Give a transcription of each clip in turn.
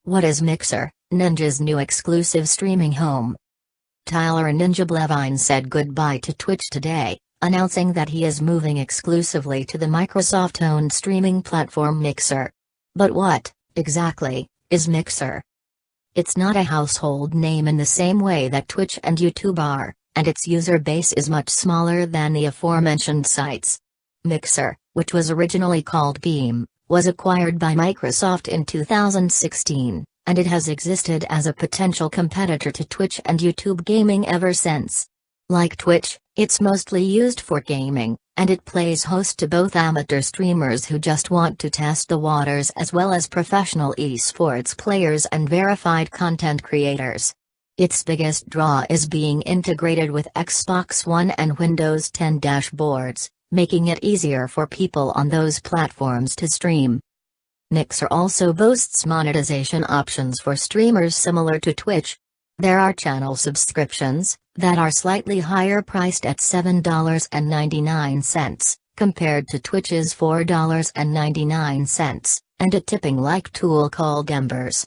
What is Mixer, Ninja's new exclusive streaming home? Tyler Ninja Blevins said goodbye to Twitch today, announcing that he is moving exclusively to the Microsoft-owned streaming platform Mixer. But what, exactly, is Mixer? It's not a household name in the same way that Twitch and YouTube are, and its user base is much smaller than the aforementioned sites. Mixer, which was originally called Beam, was acquired by Microsoft in 2016, and it has existed as a potential competitor to Twitch and YouTube gaming ever since. Like Twitch, it's mostly used for gaming, and it plays host to both amateur streamers who just want to test the waters as well as professional esports players and verified content creators. Its biggest draw is being integrated with Xbox One and Windows 10 dashboards, making it easier for people on those platforms to stream. Mixer also boasts monetization options for streamers similar to Twitch. There are channel subscriptions that are slightly higher priced at $7.99, compared to Twitch's $4.99, and a tipping-like tool called Embers.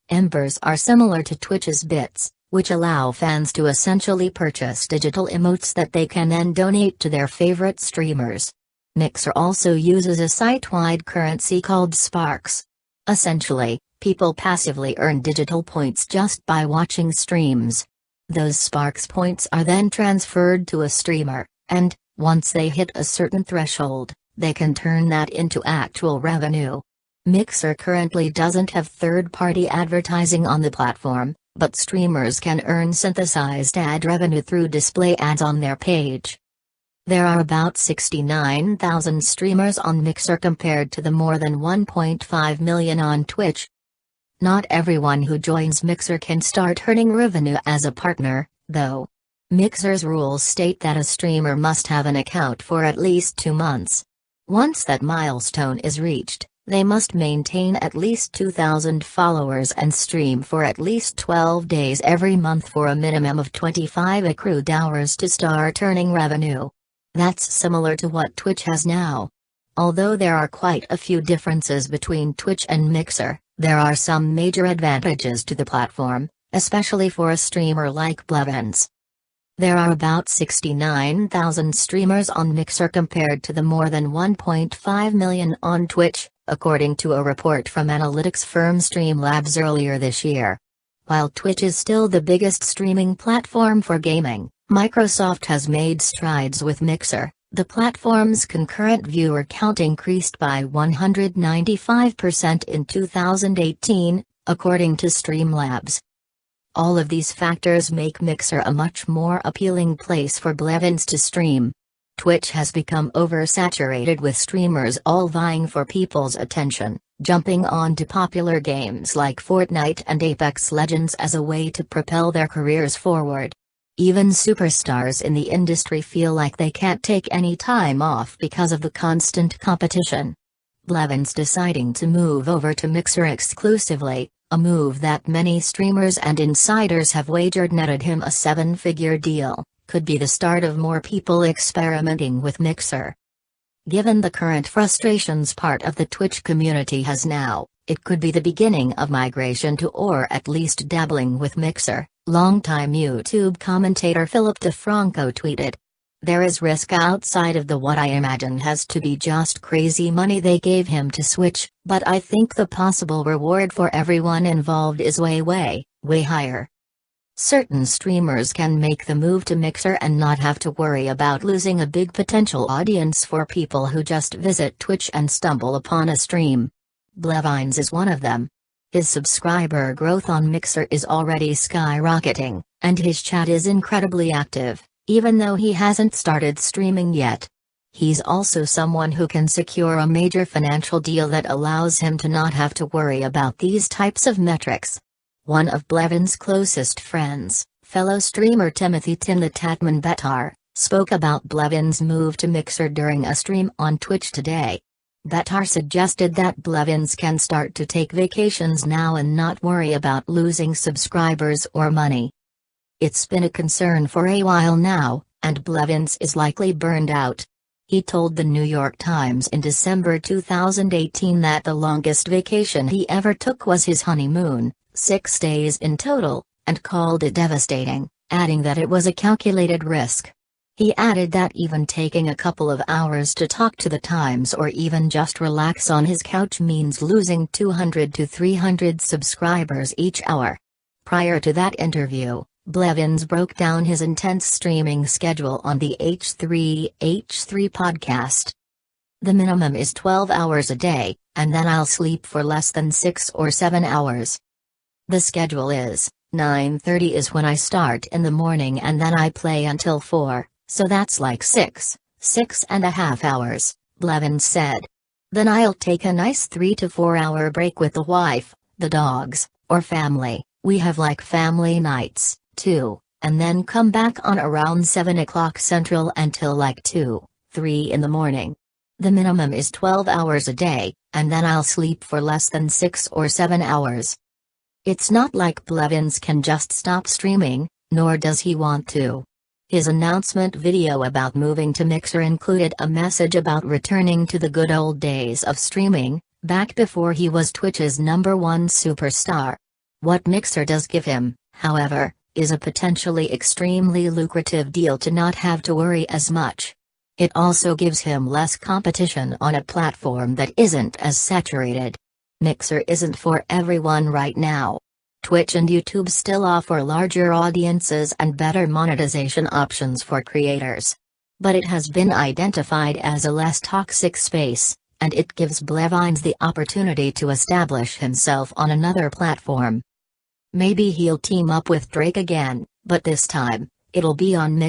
Embers are similar to Twitch's Bits, which allow fans to essentially purchase digital emotes that they can then donate to their favorite streamers. Mixer also uses a site-wide currency called Sparks. Essentially, people passively earn digital points just by watching streams. Those Sparks points are then transferred to a streamer, and, once they hit a certain threshold, they can turn that into actual revenue. Mixer currently doesn't have third-party advertising on the platform, but streamers can earn synthesized ad revenue through display ads on their page. There are about 69,000 streamers on Mixer compared to the more than 1.5 million on Twitch. Not everyone who joins Mixer can start earning revenue as a partner, though. Mixer's rules state that a streamer must have an account for at least 2 months. Once that milestone is reached, they must maintain at least 2,000 followers and stream for at least 12 days every month for a minimum of 25 accrued hours to start earning revenue. That's similar to what Twitch has now. Although there are quite a few differences between Twitch and Mixer, there are some major advantages to the platform, especially for a streamer like Blevins. There are about 69,000 streamers on Mixer compared to the more than 1.5 million on Twitch, according to a report from analytics firm Streamlabs earlier this year. While Twitch is still the biggest streaming platform for gaming, Microsoft has made strides with Mixer. The platform's concurrent viewer count increased by 195% in 2018, according to Streamlabs. All of these factors make Mixer a much more appealing place for Blevins to stream. Twitch has become oversaturated with streamers all vying for people's attention, jumping onto popular games like Fortnite and Apex Legends as a way to propel their careers forward. Even superstars in the industry feel like they can't take any time off because of the constant competition. Blevins deciding to move over to Mixer exclusively, a move that many streamers and insiders have wagered netted him a 7-figure deal, could be the start of more people experimenting with Mixer. Given the current frustrations part of the Twitch community has now, it could be the beginning of migration to or at least dabbling with Mixer, longtime YouTube commentator Philip DeFranco tweeted. There is risk outside of the what I imagine has to be just crazy money they gave him to switch, but I think the possible reward for everyone involved is way higher. Certain streamers can make the move to Mixer and not have to worry about losing a big potential audience for people who just visit Twitch and stumble upon a stream. Blevins is one of them. His subscriber growth on Mixer is already skyrocketing, and his chat is incredibly active, even though he hasn't started streaming yet. He's also someone who can secure a major financial deal that allows him to not have to worry about these types of metrics. One of Blevins' closest friends, fellow streamer Timothy "Tim the Tatman" Betar, spoke about Blevins' move to Mixer during a stream on Twitch today. Betar suggested that Blevins can start to take vacations now and not worry about losing subscribers or money. It's been a concern for a while now, and Blevins is likely burned out. He told the New York Times in December 2018 that the longest vacation he ever took was his honeymoon, 6 days in total, and called it devastating, adding that it was a calculated risk. He added that even taking a couple of hours to talk to the Times or even just relax on his couch means losing 200 to 300 subscribers each hour. Prior to that interview, Blevins broke down his intense streaming schedule on the H3H3 podcast. The minimum is 12 hours a day, and then I'll sleep for less than 6 or 7 hours. The schedule is, 9:30 is when I start in the morning and then I play until 4, so that's like 6.5 hours, Blevins said. Then I'll take a nice 3 to 4 hour break with the wife, the dogs, or family. We have like family nights, too, and then come back on around 7 o'clock Central until like 2, 3 in the morning. The minimum is 12 hours a day, and then I'll sleep for less than 6 or 7 hours. It's not like Blevins can just stop streaming, nor does he want to. His announcement video about moving to Mixer included a message about returning to the good old days of streaming, back before he was Twitch's #1 superstar. What Mixer does give him, however, is a potentially extremely lucrative deal to not have to worry as much. It also gives him less competition on a platform that isn't as saturated. Mixer isn't for everyone right now. Twitch and YouTube still offer larger audiences and better monetization options for creators. But it has been identified as a less toxic space, and it gives Blevins the opportunity to establish himself on another platform. Maybe he'll team up with Drake again, but this time, it'll be on Mixer.